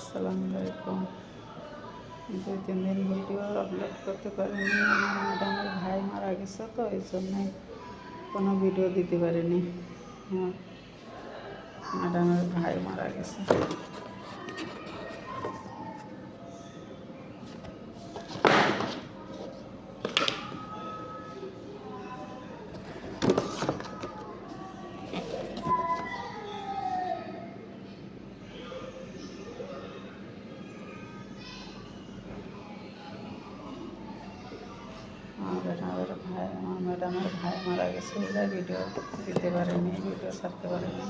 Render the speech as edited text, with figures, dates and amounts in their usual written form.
আসসালামু আলাইকুম। 2-3 দিন ভিডিও আপলোড করতে পারিনি। আমার ম্যাডামের ভাই মারা গেছে, তো এই জন্যে কোনো ভিডিও দিতে পারিনি। আমার ম্যাডামের ভাই মারা গেছে। আমার ম্যাডামের ভাই মারা গেছে, ভিডিও দিতে পারিনি, ভিডিও ছাড়তে পারিনি।